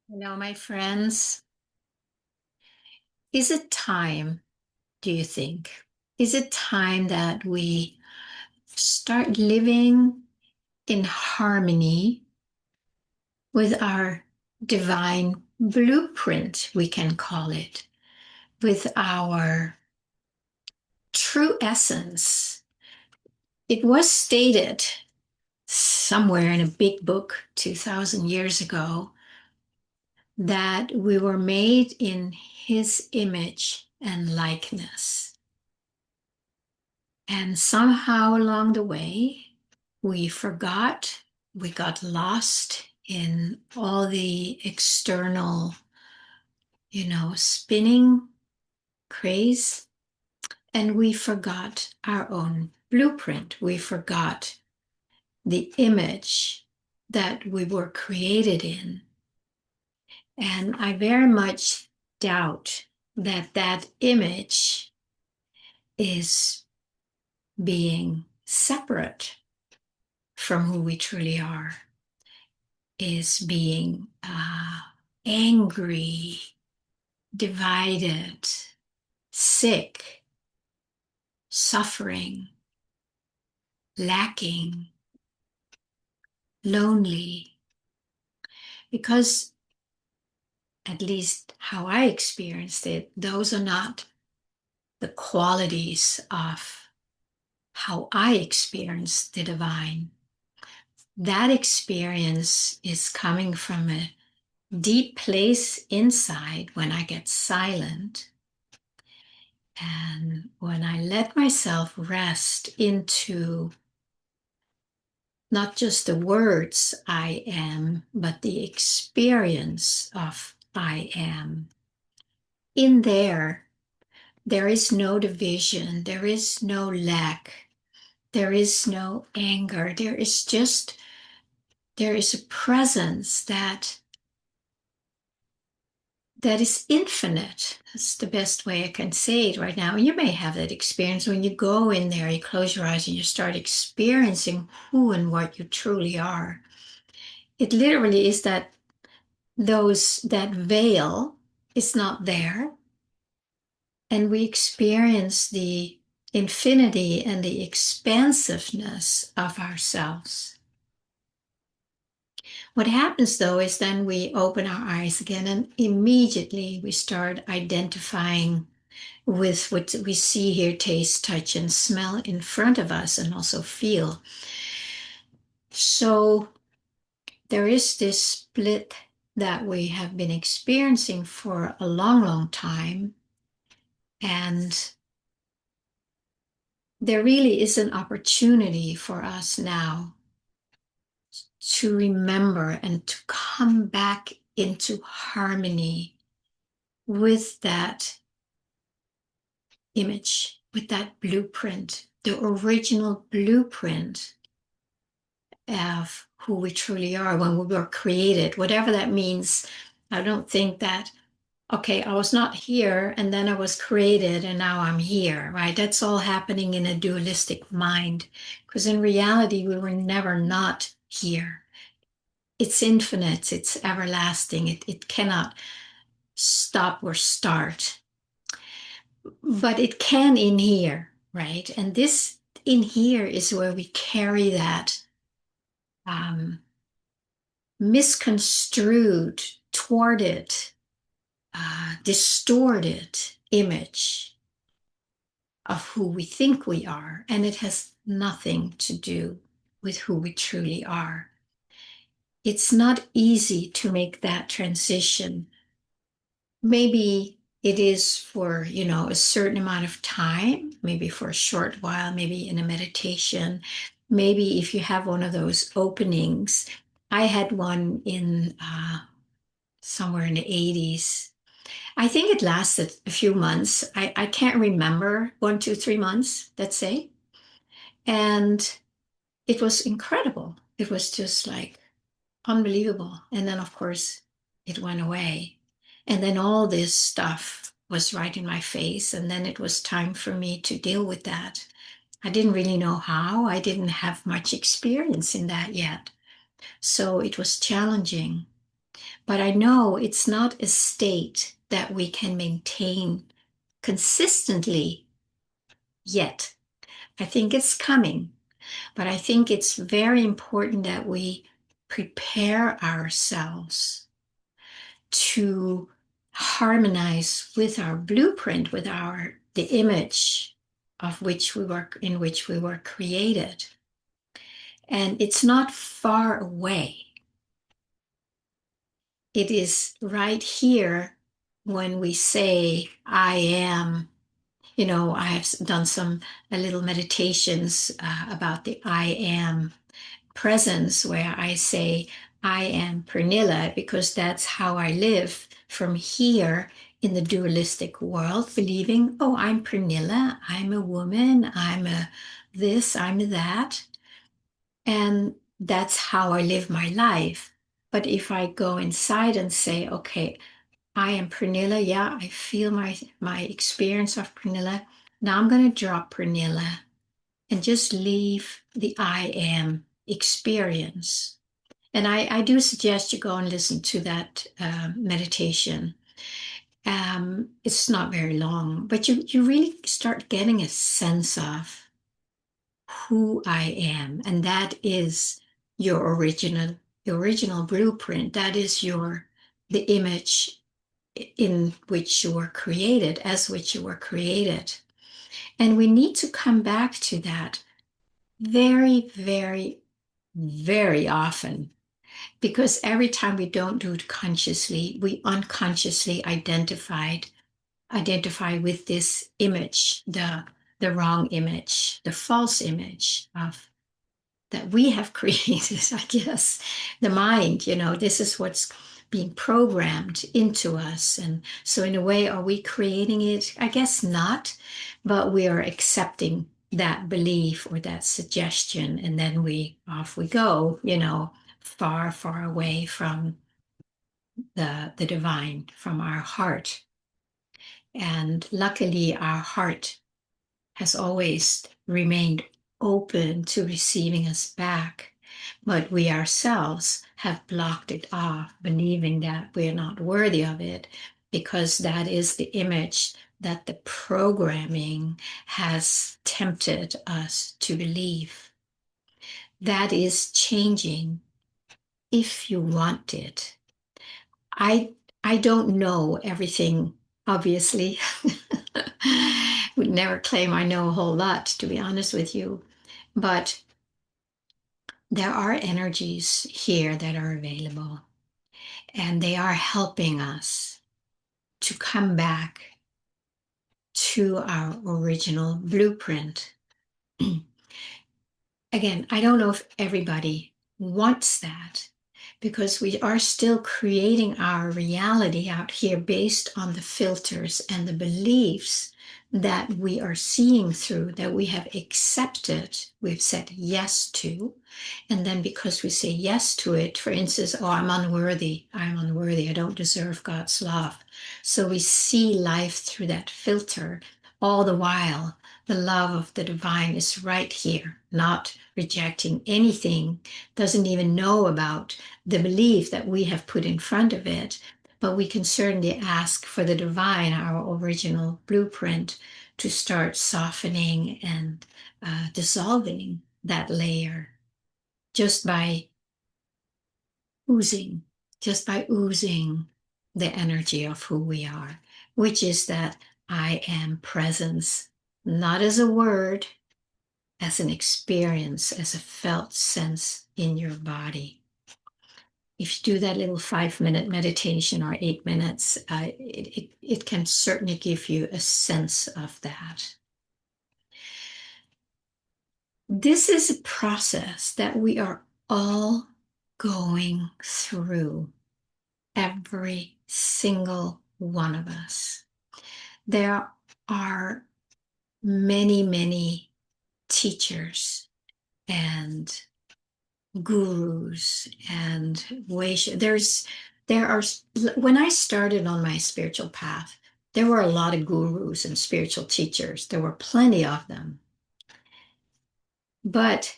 My friends, is it time, do you think? Is it time that we start living in harmony with our divine blueprint, we can call it, with our true essence? It was stated somewhere in a big book 2000 years ago that we were made in his image and likeness. And somehow along the way, we forgot, we got lost in all the external, spinning craze, and we forgot our own blueprint. We forgot the image that we were created in. And I very much doubt that that image is being separate from who we truly are, is being angry, divided, sick, suffering, lacking, lonely. Because, at least how I experienced it, those are not the qualities of how I experienced the divine. That experience is coming from a deep place inside when I get silent and when I let myself rest into not just the words I am, but the experience of I am. In there is no division, there is no lack, there is no anger, there is a presence that is infinite. That's the best way I can say it right now. You may have that experience when you go in there, you close your eyes and you start experiencing who and what you truly are. It literally is that veil is not there, and we experience the infinity and the expansiveness of ourselves. What happens though is then we open our eyes again and immediately we start identifying with what we see, hear, taste, touch, and smell in front of us and also feel. So there is this split that we have been experiencing for a long, long time. And there really is an opportunity for us now to remember and to come back into harmony with that image, with that blueprint, the original blueprint of who we truly are when we were created, whatever that means. I don't think that, okay, I was not here and then I was created and now I'm here, right? That's all happening in a dualistic mind. Because in reality, we were never not here. It's infinite, it's everlasting, it cannot stop or start. But it can in here, right? And this in here is where we carry that um, misconstrued, thwarted, distorted image of who we think we are. And it has nothing to do with who we truly are. It's not easy to make that transition. Maybe it is for, a certain amount of time, maybe for a short while, maybe in a meditation, maybe if you have one of those openings. I had one in somewhere in the 80s. I think it lasted a few months. I can't remember, 1, 2, 3 months, let's say. And it was incredible. It was just like unbelievable. And then, of course, it went away. And then all this stuff was right in my face. And then it was time for me to deal with that. I didn't really know how. I didn't have much experience in that yet. So it was challenging. But I know it's not a state that we can maintain consistently yet. I think it's coming, but I think it's very important that we prepare ourselves to harmonize with our blueprint, with the image of which in which we were created. And it's not far away. It is right here when we say, I am. I have done some a little meditations about the I am presence where I say, I am Pernilla, because that's how I live from here in the dualistic world, believing, oh, I'm Pernilla, I'm a woman, I'm a this, I'm a that. And that's how I live my life. But if I go inside and say, okay, I am Pernilla, yeah, I feel my experience of Pernilla. Now I'm going to drop Pernilla and just leave the I am experience. And I do suggest you go and listen to that meditation. It's not very long, but you really start getting a sense of who I am. And that is your original blueprint. That is the image in which you were created, as which you were created. And we need to come back to that very, very, very often, because every time we don't do it consciously, we unconsciously identify with this image, the wrong image, the false image of that we have created, I guess. The mind, this is what's being programmed into us. And so, in a way, are we creating it? I guess not, but we are accepting that belief or that suggestion. And then off we go, far, far away from the divine, from our heart. And luckily, our heart has always remained open to receiving us back, but we ourselves have blocked it off, believing that we're not worthy of it, because that is the image that the programming has tempted us to believe. That is changing if you want it. I I don't know everything, obviously. Would never claim I know a whole lot, to be honest with you. But there are energies here that are available, and they are helping us to come back to our original blueprint. Again, I don't know if everybody wants that, because we are still creating our reality out here based on the filters and the beliefs that we are seeing through, that we have accepted, we've said yes to. And then because we say yes to it, for instance, oh, I'm unworthy, I don't deserve God's love. So we see life through that filter. All the while, the love of the divine is right here, not rejecting anything, doesn't even know about the belief that we have put in front of it. But we can certainly ask for the divine, our original blueprint, to start softening and dissolving that layer just by oozing, just by oozing the energy of who we are, which is that I am presence, not as a word, as an experience, as a felt sense in your body. If you do that little 5-minute meditation or 8 minutes, it can certainly give you a sense of that. This is a process that we are all going through, every single one of us. There are many, many teachers and gurus and there are, when I started on my spiritual path, there were a lot of gurus and spiritual teachers. There were plenty of them. But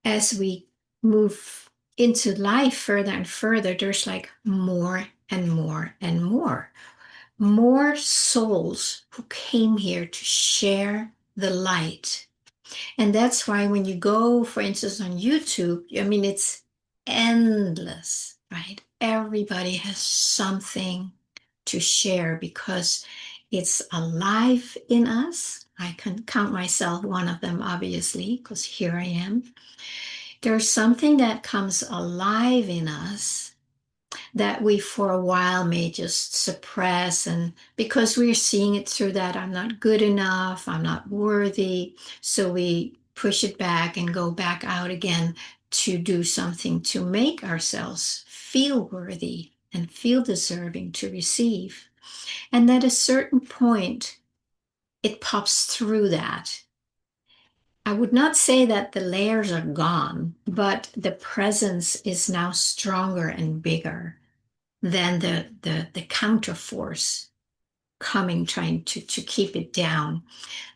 as we move into life further and further, there's like more and more and more souls who came here to share the light. And that's why when you go, for instance, on YouTube, I mean, it's endless, right? Everybody has something to share because it's alive in us. I can count myself one of them, obviously, because here I am. There's something that comes alive in us that we for a while may just suppress, and because we're seeing it through that I'm not good enough, I'm not worthy, so we push it back and go back out again to do something to make ourselves feel worthy and feel deserving to receive. And at a certain point it pops through that. I would not say that the layers are gone, but the presence is now stronger and bigger than the counter force coming, trying to keep it down.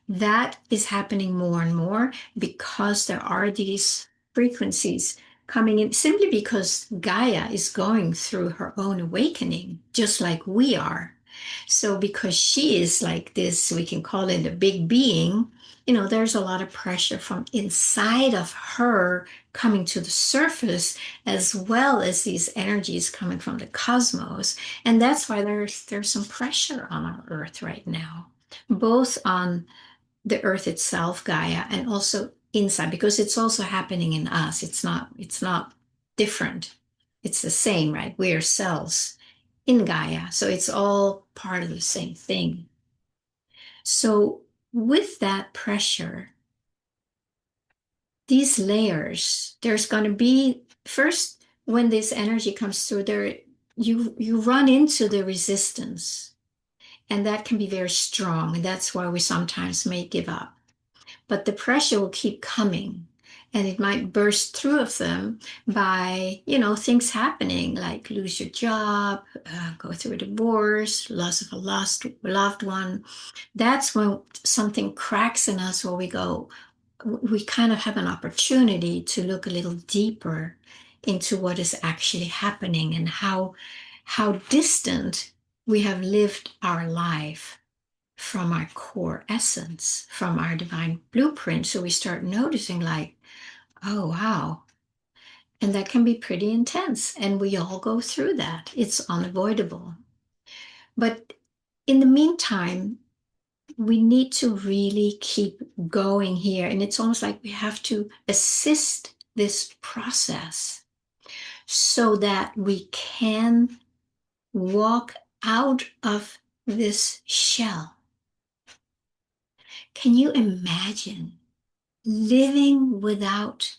That is happening more and more because there are these frequencies coming in, simply because Gaia is going through her own awakening, just like we are. So because she is like this, we can call it a big being, there's a lot of pressure from inside of her coming to the surface, as well as these energies coming from the cosmos. And that's why there's some pressure on our earth right now, both on the earth itself, Gaia, and also inside, because it's also happening in us. It's not different. It's the same, right? We are cells in Gaia. So it's all part of the same thing. So with that pressure, these layers, there's going to be first, when this energy comes through there, you run into the resistance, and that can be very strong, and that's why we sometimes may give up. But the pressure will keep coming, and it might burst through of them by, things happening like lose your job, go through a divorce, loss of a lost loved one. That's when something cracks in us, where we kind of have an opportunity to look a little deeper into what is actually happening, and how distant we have lived our life from our core essence, from our divine blueprint. So we start noticing, like, oh, wow. And that can be pretty intense. And we all go through that. It's unavoidable. But in the meantime, we need to really keep going here. And it's almost like we have to assist this process so that we can walk out of this shell. Can you imagine living without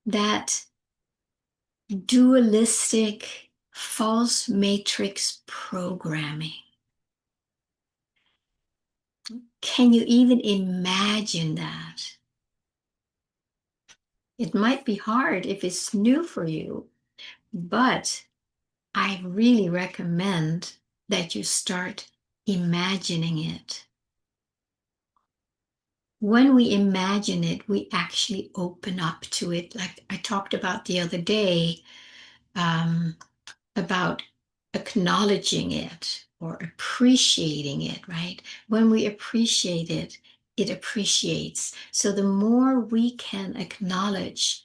that dualistic false matrix programming? Can you even imagine that? It might be hard if it's new for you, but I really recommend that you start imagining it. When we imagine it, we actually open up to it. Like I talked about the other day, about acknowledging it or appreciating it, right? When we appreciate it, it appreciates. So the more we can acknowledge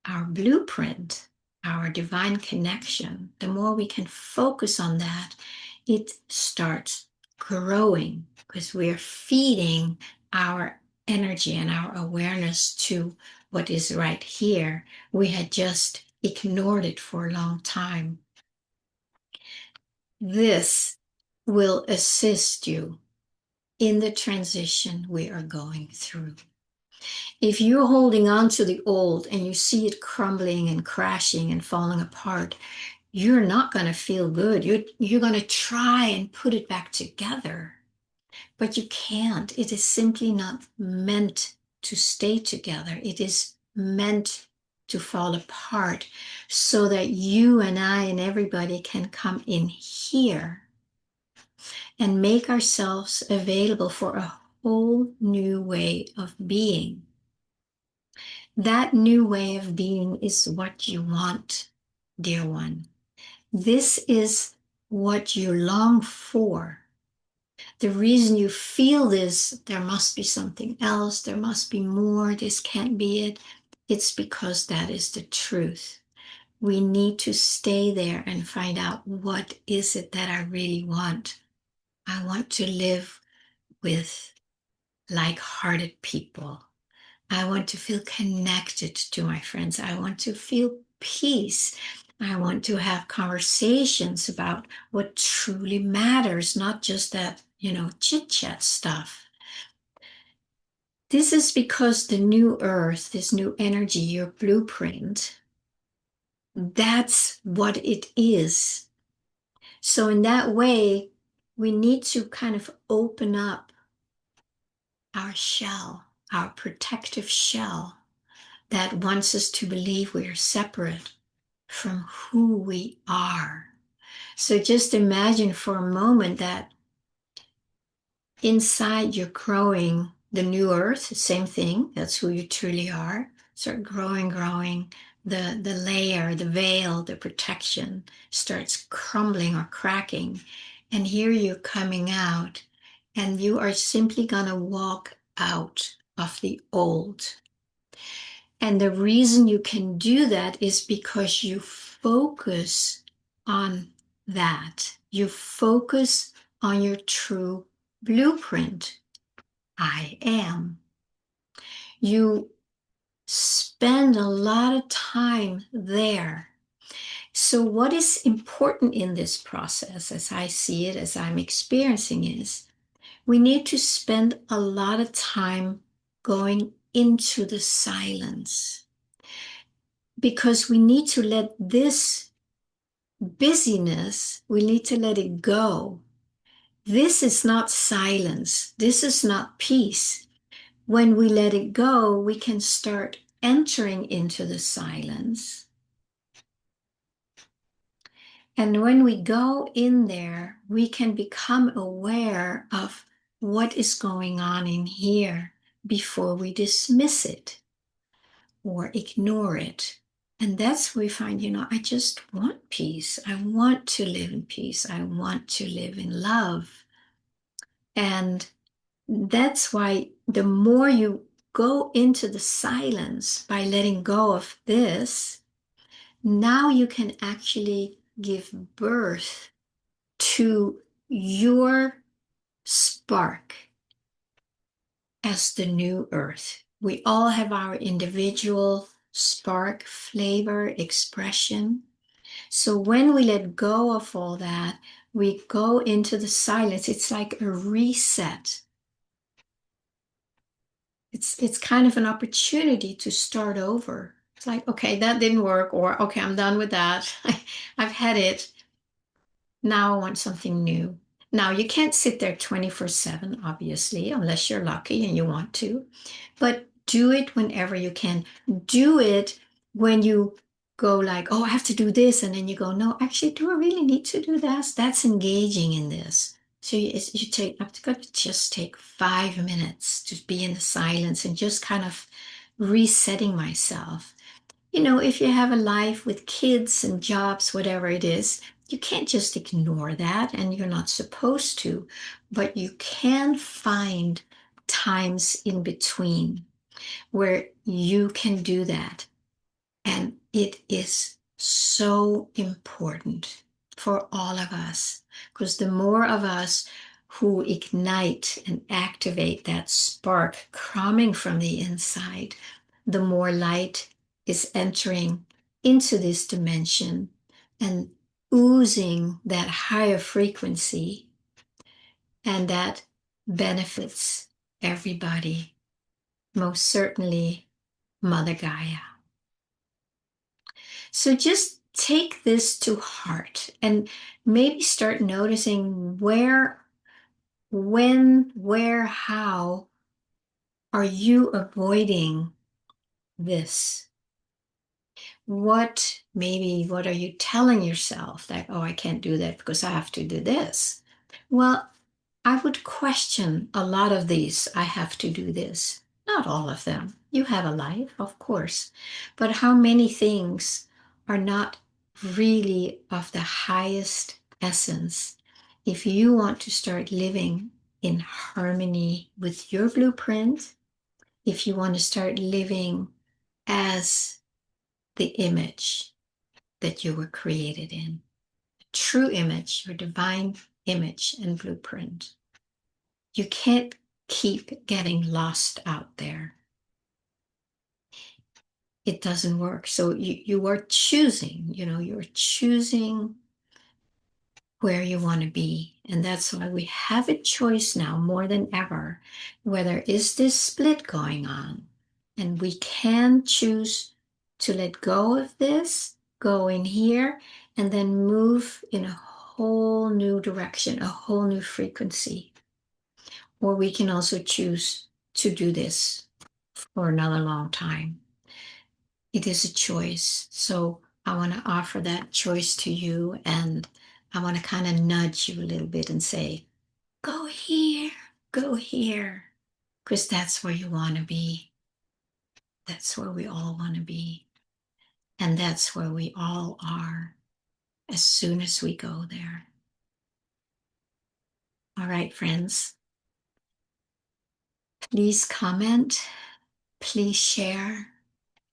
our blueprint, our divine connection, the more we can focus on that, it starts growing, because we're feeding our energy and our awareness to what is right here. We had just ignored it for a long time. This will assist you in the transition we are going through. If you're holding on to the old and you see it crumbling and crashing and falling apart, you're not going to feel good. You're going to try and put it back together, but you can't. It is simply not meant to stay together. It is meant to fall apart so that you and I and everybody can come in here and make ourselves available for a whole new way of being. That new way of being is what you want, dear one. This is what you long for. The reason you feel this, there must be something else, there must be more, this can't be it. It's because that is the truth. We need to stay there and find out, what is it that I really want? I want to live with like-hearted people. I want to feel connected to my friends. I want to feel peace. I want to have conversations about what truly matters, not just that, chit-chat stuff. This is because the new earth, this new energy, your blueprint, that's what it is. So in that way, we need to kind of open up our shell, our protective shell that wants us to believe we are separate from who we are. So just imagine for a moment that inside you're growing the new earth, same thing, that's who you truly are. Start growing, the layer, the veil, the protection starts crumbling or cracking. And here you're coming out, and you are simply gonna walk out of the old. And the reason you can do that is because you focus on that. You focus on your true blueprint. I am. You spend a lot of time there. So, what is important in this process, as I see it, as I'm experiencing, is we need to spend a lot of time going into the silence, because we need to let this busyness, we need to let it go. This is not silence. This is not peace. When we let it go, we can start entering into the silence. And when we go in there, we can become aware of what is going on in here before we dismiss it or ignore it. And that's where we find, I just want peace. I want to live in peace. I want to live in love. And that's why the more you go into the silence by letting go of this, now you can actually give birth to your spark as the new earth. We all have our individual spark, flavor, expression. So when we let go of all that, we go into the silence. It's like a reset. It's kind of an opportunity to start over. It's like, okay, that didn't work, or okay, I'm done with that. I've had it. Now I want something new. Now, you can't sit there 24/7, obviously, unless you're lucky and you want to, but do it whenever you can. Do it when you go like, oh, I have to do this. And then you go, no, actually, do I really need to do that? That's engaging in this. So you take, I've got to just take 5 minutes to be in the silence and just kind of resetting myself. If you have a life with kids and jobs, whatever it is, you can't just ignore that, and you're not supposed to, but you can find times in between where you can do that. And it is so important for all of us, because the more of us who ignite and activate that spark coming from the inside, the more light is entering into this dimension and oozing that higher frequency, and that benefits everybody, most certainly Mother Gaia. So just take this to heart and maybe start noticing where, when, where, how are you avoiding this? What are you telling yourself that, oh, I can't do that because I have to do this? Well, I would question a lot of these, I have to do this. Not all of them. You have a life, of course, but how many things are not really of the highest essence? If you want to start living in harmony with your blueprint, if you want to start living as the image that you were created in, true image, your divine image and blueprint, you can't keep getting lost out there. It doesn't work. So you are choosing, you're choosing where you want to be. And that's why we have a choice now more than ever, whether is this split going on? And we can choose to let go of this, go in here, and then move in a whole new direction, a whole new frequency. Or we can also choose to do this for another long time. It is a choice. So I want to offer that choice to you, and I want to kind of nudge you a little bit and say, go here, because that's where you want to be. That's where we all want to be. And that's where we all are as soon as we go there. All right, friends. Please comment. Please share.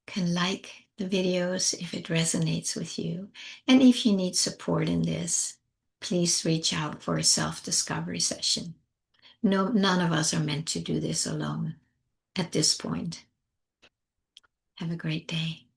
Can like the videos if it resonates with you. And if you need support in this, please reach out for a self-discovery session. No, none of us are meant to do this alone at this point. Have a great day.